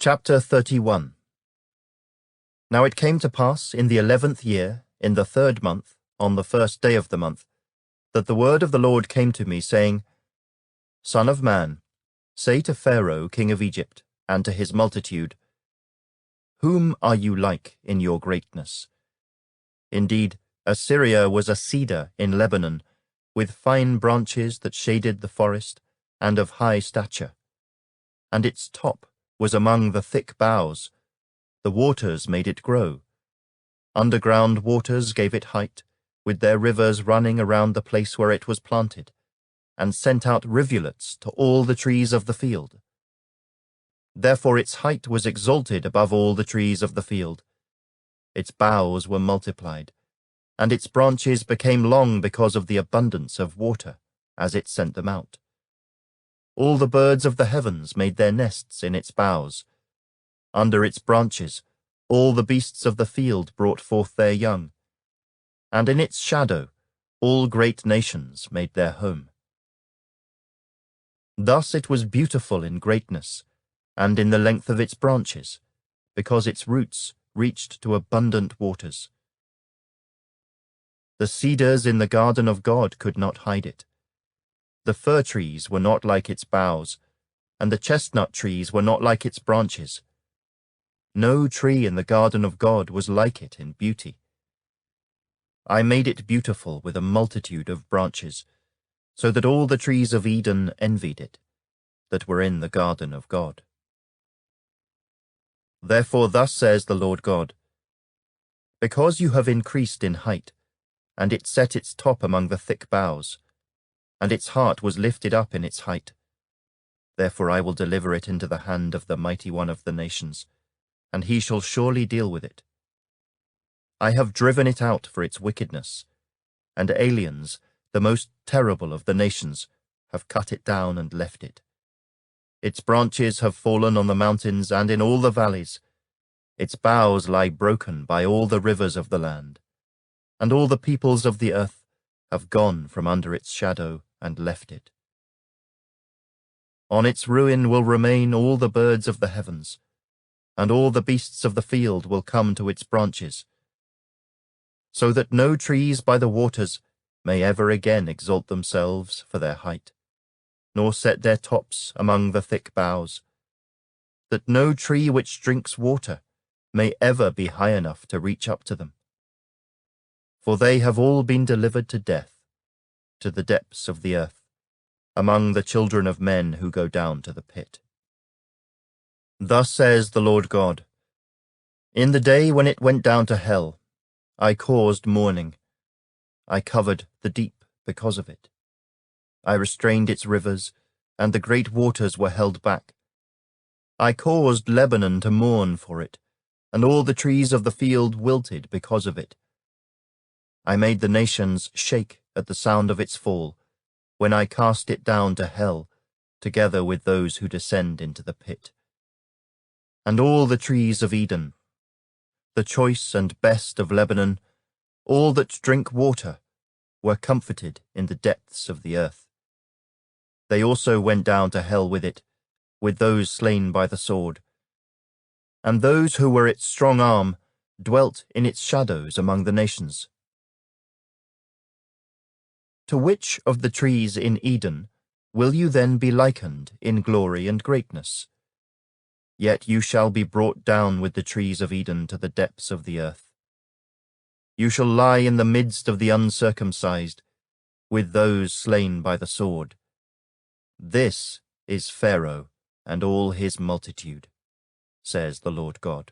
Chapter 31. Now it came to pass in the 11th year, in the 3rd month, on the 1st day of the month, that the word of the Lord came to me, saying, Son of man, say to Pharaoh king of Egypt, and to his multitude, Whom are you like in your greatness? Indeed, Assyria was a cedar in Lebanon, with fine branches that shaded the forest, and of high stature. And its top was among the thick boughs. The waters made it grow. Underground waters gave it height, with their rivers running around the place where it was planted, and sent out rivulets to all the trees of the field. Therefore its height was exalted above all the trees of the field. Its boughs were multiplied, and its branches became long because of the abundance of water, as it sent them out. All the birds of the heavens made their nests in its boughs. Under its branches, all the beasts of the field brought forth their young. And in its shadow, all great nations made their home. Thus it was beautiful in greatness, and in the length of its branches, because its roots reached to abundant waters. The cedars in the garden of God could not hide it. The fir trees were not like its boughs, and the chestnut trees were not like its branches. No tree in the garden of God was like it in beauty. I made it beautiful with a multitude of branches, so that all the trees of Eden envied it, that were in the garden of God. Therefore thus says the Lord God, Because you have increased in height, and it set its top among the thick boughs, and its heart was lifted up in its height. Therefore I will deliver it into the hand of the mighty one of the nations, and he shall surely deal with it. I have driven it out for its wickedness, and aliens, the most terrible of the nations, have cut it down and left it. Its branches have fallen on the mountains and in all the valleys. Its boughs lie broken by all the rivers of the land, and all the peoples of the earth have gone from under its shadow and left it. On its ruin will remain all the birds of the heavens, and all the beasts of the field will come to its branches, so that no trees by the waters may ever again exalt themselves for their height, nor set their tops among the thick boughs, that no tree which drinks water may ever be high enough to reach up to them. For they have all been delivered to death, to the depths of the earth, among the children of men who go down to the pit. Thus says the Lord God, In the day when it went down to hell, I caused mourning. I covered the deep because of it. I restrained its rivers, and the great waters were held back. I caused Lebanon to mourn for it, and all the trees of the field wilted because of it. I made the nations shake at the sound of its fall, when I cast it down to hell, together with those who descend into the pit. And all the trees of Eden, the choice and best of Lebanon, all that drink water, were comforted in the depths of the earth. They also went down to hell with it, with those slain by the sword. And those who were its strong arm dwelt in its shadows among the nations. To which of the trees in Eden will you then be likened in glory and greatness? Yet you shall be brought down with the trees of Eden to the depths of the earth. You shall lie in the midst of the uncircumcised, with those slain by the sword. This is Pharaoh and all his multitude, says the Lord God.